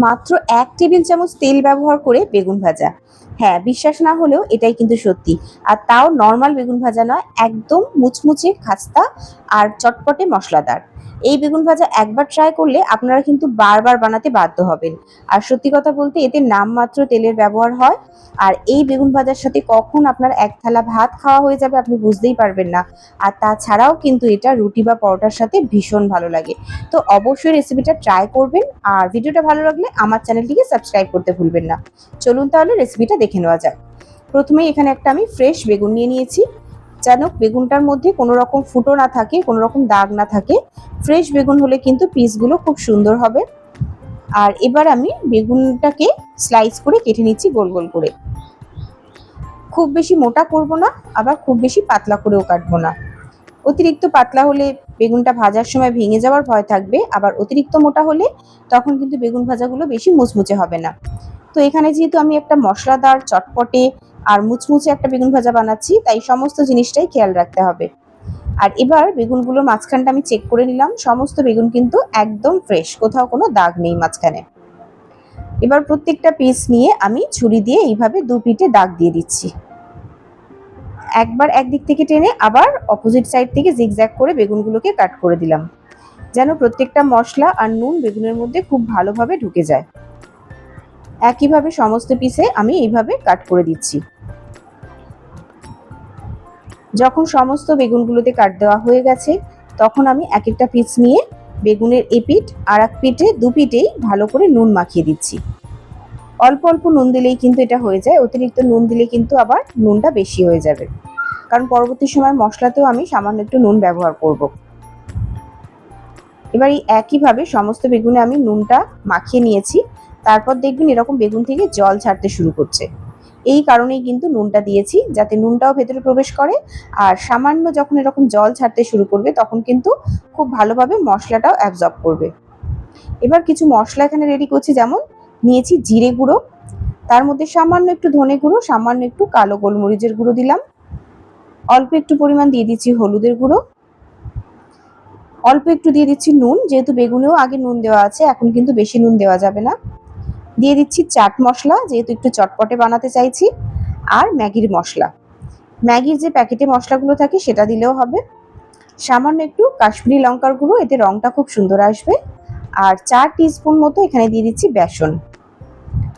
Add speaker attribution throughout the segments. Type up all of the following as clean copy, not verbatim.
Speaker 1: মাত্র 1 টেবিল চামচ তেল ব্যবহার করে বেগুন ভাজা। হ্যাঁ, বিশ্বাস না হলেও এটাই কিন্তু সত্যি। আর তাও নরমাল বেগুন ভাজা নয়, একদম মুচমুচে, খাস্তা আর চটপটে মসলাদার। এই বেগুন ভাজা একবার ট্রাই করলে আপনারা কিন্তু বারবার বানাতে বাধ্য হবেন। আর সত্যি কথা বলতে এতে নামমাত্র তেলের ব্যবহার হয়। আর এই বেগুন ভাজার সাথে কখন আপনার এক থালা ভাত খাওয়া হয়ে যাবে আপনি বুঝতেই পারবেন না। আর তাছাড়াও কিন্তু এটা রুটি বা পরোটার সাথে ভীষণ ভালো লাগে। তো অবশ্যই রেসিপিটা ট্রাই করবেন। আর ভিডিওটা ভালো লাগলে আমার চ্যানেলটিকে সাবস্ক্রাইব করতে ভুলবেন না। চলুন তাহলে রেসিপিটা দেখে নেওয়া যাক। প্রথমেই এখানে একটা আমি ফ্রেশ বেগুন নিয়ে নিয়েছি, যেন বেগুনটার মধ্যে কোনো রকম ফুটো না থাকে, কোনো রকম দাগ না থাকে। ফ্রেশ বেগুন হলে কিন্তু পিসগুলো খুব সুন্দর হবে। আর এবার আমি বেগুনটাকে স্লাইস করে কেটে নিচ্ছি গোল গোল করে। খুব বেশি মোটা করব না, আবার খুব বেশি পাতলা করেও কাটবো না। অতিরিক্ত পাতলা হলে বেগুনটা ভাজার সময় ভেঙে যাওয়ার ভয় থাকবে, আবার অতিরিক্ত মোটা হলে তখন কিন্তু বেগুন ভাজাগুলো বেশি মুচমুচে হবে না। তো এখানে যেহেতু আমি একটা মশলাদার, চটপটে আর মুচমুচে একটা বেগুন ভাজা বানাচ্ছি, তাই সমস্ত জিনিসটাই খেয়াল রাখতে হবে। আর এবার বেগুনগুলোর মাঝখানটা আমি চেক করে নিলাম, সমস্ত বেগুন কিন্তু একদম ফ্রেশ, কোথাও কোনো দাগ নেই মাঝখানে। এবার প্রত্যেকটা পিস নিয়ে আমি ছুরি দিয়ে এইভাবে দু পিঠে দাগ দিয়ে দিচ্ছি। একবার একদিক থেকে টেনে আবার অপোজিট সাইড থেকে জিগজ্যাগ করে বেগুনগুলোকে কাট করে দিলাম, যেন প্রত্যেকটা মশলা আর নুন বেগুনের মধ্যে খুব ভালোভাবে ঢুকে যায়। একইভাবে সমস্ত পিসে আমি এইভাবে কাট করে দিচ্ছি। যখন সমস্ত বেগুনগুলোতে কাট দেওয়া হয়ে গেছে, তখন আমি এক একটা পিস নিয়ে বেগুনের এপিঠ আর এক পিঠে দু পিঠেই ভালো করে নুন মাখিয়ে দিচ্ছি। অল্প অল্প নুন দিলেই কিন্তু এটা হয়ে যায়, অতিরিক্ত নুন দিলে কিন্তু আবার নুনটা বেশি হয়ে যাবে, কারণ পরবর্তী সময় মশলাতেও আমি সামান্য একটু নুন ব্যবহার করব। এবার এই একইভাবে সমস্ত বেগুনে আমি নুনটা মাখিয়ে নিয়েছি। তারপর দেখবেন এরকম বেগুন থেকে জল ছাড়তে শুরু করছে। এই কারণেই কিন্তু নুনটা দিয়েছি, যাতে নুনটাও ভেতরে প্রবেশ করে। আর সামান্য যখন এরকম জল ছাড়তে শুরু করবে তখন কিন্তু খুব ভালোভাবে মশলাটাও অ্যাবজর্ব করবে। এবার কিছু মশলা এখানে রেডি করছি, যেমন নিয়েছি জিরে গুঁড়ো, তার মধ্যে সামান্য একটু ধনে গুঁড়ো, সামান্য একটু কালো গোলমরিচের গুঁড়ো দিলাম, অল্প একটু পরিমাণ দিয়ে দিচ্ছি হলুদের গুঁড়ো, অল্প একটু দিয়ে দিচ্ছি নুন, যেহেতু বেগুনেও আগে নুন দেওয়া আছে, এখন কিন্তু বেশি নুন দেওয়া যাবে না। দিয়ে দিচ্ছি চাট মশলা, যেহেতু একটু চটপটে বানাতে চাইছি, আর ম্যাগির মশলা। ম্যাগির যে প্যাকেটে মশলাগুলো থাকে সেটা দিলেও হবে। সামান্য একটু কাশ্মীরি লঙ্কার গুঁড়ো, এতে রংটা খুব সুন্দর আসবে। আর 4 টিস্পুন মতো এখানে দিয়ে দিচ্ছি বেসন।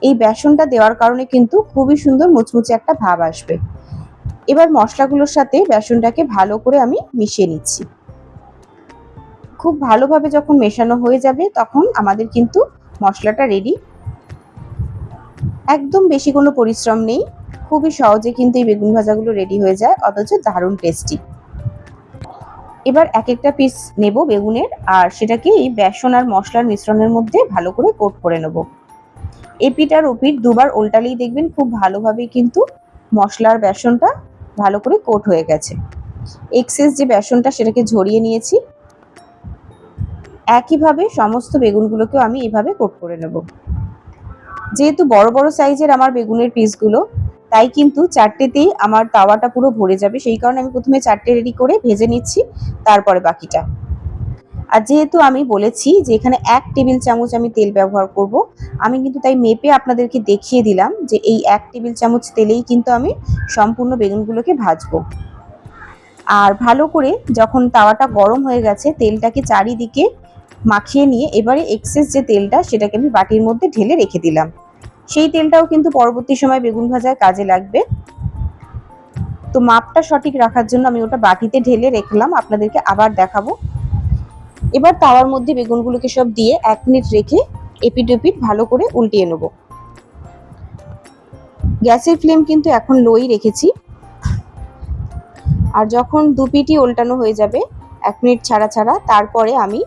Speaker 1: এই বেসনটা দেওয়ার কারণে কিন্তু খুবই সুন্দর মুচমুচে একটা ভাব আসবে। এবার মশলাগুলোর সাথে বেসনটাকে ভালো করে আমি মিশিয়ে নিচ্ছি। খুব ভালোভাবে যখন মেশানো হয়ে যাবে তখন আমাদের কিন্তু মশলাটা রেডি। একদম বেশি কোনো পরিশ্রম নেই, খুবই সহজে কিন্তু এই বেগুন ভাজাগুলো রেডি হয়ে যায়, অথচ দারুণ টেস্টি। এবার এক একটা পিস নেব বেগুনের, আর সেটাকে এই বেসন আর মশলার মিশ্রণের মধ্যে ভালো করে কোট করে নেব। এপিঠ আর ওপিঠ দুবার উল্টালেই দেখবেন খুব ভালোভাবেই কিন্তু মশলার বেসনটা ভালো করে কোট হয়ে গেছে। এক্সেস যে বেসনটা সেটাকে ঝরিয়ে নিয়েছি। একইভাবে সমস্ত বেগুনগুলোকেও আমি এভাবে কোট করে নেব। যেহেতু বড় বড় সাইজের আমার বেগুনের পিসগুলো, তাই কিন্তু চারটেতেই আমার তাওয়াটা পুরো ভরে যাবে, সেই কারণে আমি প্রথমে চারটে রেডি করে ভেজে নিচ্ছি, তারপরে বাকিটা। আর যেহেতু আমি বলেছি যে এখানে 1 টেবিল চামচ আমি তেল ব্যবহার করব, আমি কিন্তু তাই মেপে আপনাদেরকে দেখিয়ে দিলাম যে এই 1 টেবিল চামচ তেলেই কিন্তু আমি সম্পূর্ণ বেগুনগুলোকে ভাজবো। আর ভালো করে যখন তাওয়াটা গরম হয়ে গেছে, তেলটাকে চারিদিকে মাখিয়ে নিয়ে এবারে এক্সেস যে তেলটা সেটাকে আমি বাটির মধ্যে ঢেলে রেখে দিলাম। সেই তেলটাও কিন্তু পরবর্তী সময় বেগুন ভাজার কাজে লাগবে। তো মাপটা সঠিক রাখার জন্য আমি ওটা বাটিতে ঢেলে রাখলাম, আপনাদেরকে আবার দেখাবো। এবার তাওয়ার মধ্যে বেগুনগুলোকে সব দিয়ে 1 মিনিট রেখে এপিঠ ওপিঠ ভালো করে উল্টিয়ে নেব। গ্যাসের ফ্লেম কিন্তু এখন লোই রেখেছি। আর যখন দু পিঠই উল্টানো হয়ে যাবে 1 মিনিট ছাড়া ছাড়া, তারপরে আমি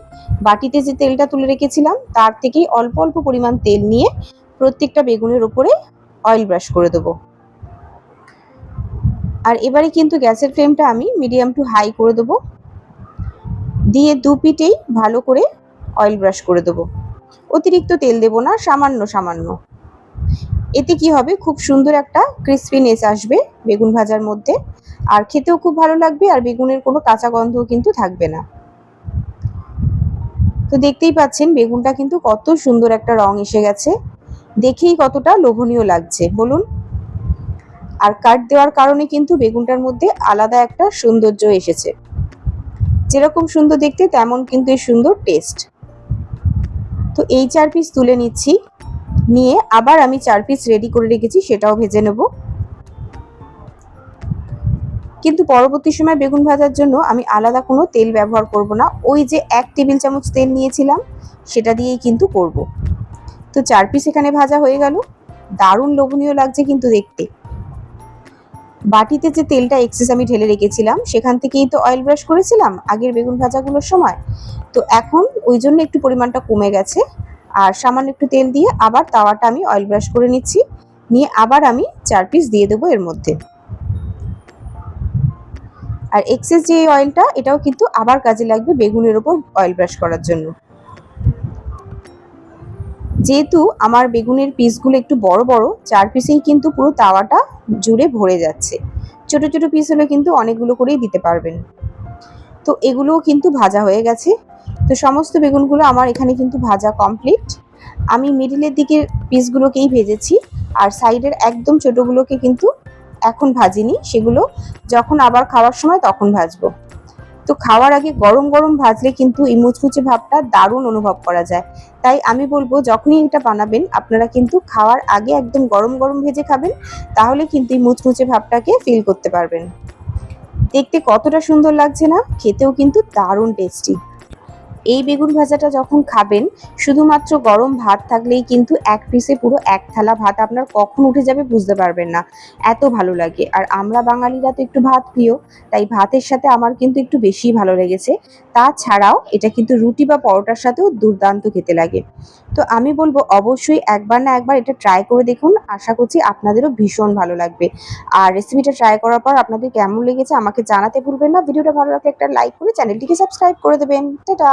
Speaker 1: বাটিতে যে তেলটা তুলে রেখেছিলাম তার থেকেই অল্প অল্প পরিমাণ তেল নিয়ে প্রত্যেকটা বেগুনের উপরে অয়েল ব্রাশ করে দেবো। আর এবারে কিন্তু গ্যাসের ফ্লেমটা আমি মিডিয়াম টু হাই করে দেবো, দিয়ে দু পিঠেই ভালো করে অয়েল ব্রাশ করে দেবো। অতিরিক্ত তেল দেবো না, সামান্য সামান্য। এতে কি হবে, খুব সুন্দর একটা ক্রিসপিনেস আসবে বেগুন ভাজার মধ্যে, আর খেতেও খুব ভালো লাগবে, আর বেগুনের কোনো কাঁচা গন্ধও কিন্তু থাকবে না। তো দেখতেই পাচ্ছেন বেগুনটা কিন্তু কত সুন্দর একটা রং এসে গেছে, দেখেই কতটা লোভনীয় লাগছে বলুন। আর কাট দেওয়ার কারণে কিন্তু বেগুনটার মধ্যে আলাদা একটা সৌন্দর্য এসেছে, যেরকম সুন্দর দেখতে তেমন কিন্তু এই সুন্দর টেস্ট। তো এই 4 পিস তুলে নিচ্ছি, নিয়ে আবার আমি 4 পিস রেডি করে রেখেছি সেটাও ভেজে নেব। কিন্তু পরবর্তী সময় বেগুন ভাজার জন্য আমি আলাদা কোনো তেল ব্যবহার করব না, ওই যে 1 টেবিল চামচ তেল নিয়েছিলাম সেটা দিয়েই কিন্তু করব। তো 4 পিস এখানে ভাজা হয়ে গেল, দারুণ লোভনীয় লাগছে কিন্তু দেখতে। বাটিতে যে তেলটা এক্সেস আমি ঢেলে রেখেছিলাম সেখান থেকেই তো অয়েল ব্রাশ করেছিলাম আগের বেগুন ভাজাগুলোর সময়, তো এখন ওই জন্য একটু পরিমাণটা কমে গেছে। আর সামান্য একটু তেল দিয়ে আবার তাওয়াটা আমি অয়েল ব্রাশ করে নিচ্ছি, নিয়ে আবার আমি 4 পিস দিয়ে দেবো এর মধ্যে। আর এক্সেস যে অয়েলটা এটাও কিন্তু আবার কাজে লাগবে বেগুনের ওপর অয়েল ব্রাশ করার জন্য। যেহেতু আমার বেগুনের পিসগুলো একটু বড় বড়, 4 পিসেই কিন্তু পুরো তাওয়াটা জুড়ে ভরে যাচ্ছে। ছোট ছোট পিস হলে কিন্তু অনেকগুলো করেই দিতে পারবেন। তো এগুলোও কিন্তু ভাজা হয়ে গেছে। তো সমস্ত বেগুনগুলো আমার এখানে কিন্তু ভাজা কমপ্লিট। আমি মিডিলের দিকের পিসগুলোকেই ভেজেছি, আর সাইডের একদম ছোটগুলোকে কিন্তু এখন ভাজিনি, সেগুলো যখন আবার খাওয়ার সময় তখন ভাজবো। তো খাওয়ার আগে গরম গরম ভাজলে কিন্তু এই মুচমুচে ভাবটা দারুণ অনুভব করা যায়। তাই আমি বলবো যখনই এটা বানাবেন আপনারা কিন্তু খাওয়ার আগে একদম গরম গরম ভেজে খাবেন, তাহলে কিন্তু এই মুচমুচে ভাবটাকে ফিল করতে পারবেন। দেখতে কতটা সুন্দর লাগছে না, খেতেও কিন্তু দারুণ টেস্টি। এই বেগুন ভাজাটা যখন খাবেন শুধুমাত্র গরম ভাত থাকলেই কিন্তু এক পিসে পুরো 1 থালা ভাত আপনার কখন উঠে যাবে বুঝতে পারবেন না, এত ভালো লাগে। আর আমরা বাঙালিরা তো একটু ভাত প্রিয়, তাই ভাতের সাথে আমার কিন্তু একটু বেশিই ভালো লেগেছে। তাছাড়াও এটা কিন্তু রুটি বা পরোটার সাথেও দুর্দান্ত খেতে লাগে। তো আমি বলবো অবশ্যই একবার না একবার এটা ট্রাই করে দেখুন, আশা করছি আপনাদেরও ভীষণ ভালো লাগবে। আর রেসিপিটা ট্রাই করার পর আপনাদের কেমন লেগেছে আমাকে জানাতে ভুলবেন না। ভিডিওটা ভালো লাগলে একটা লাইক করে চ্যানেলটিকে সাবস্ক্রাইব করে দেবেন। টাটা।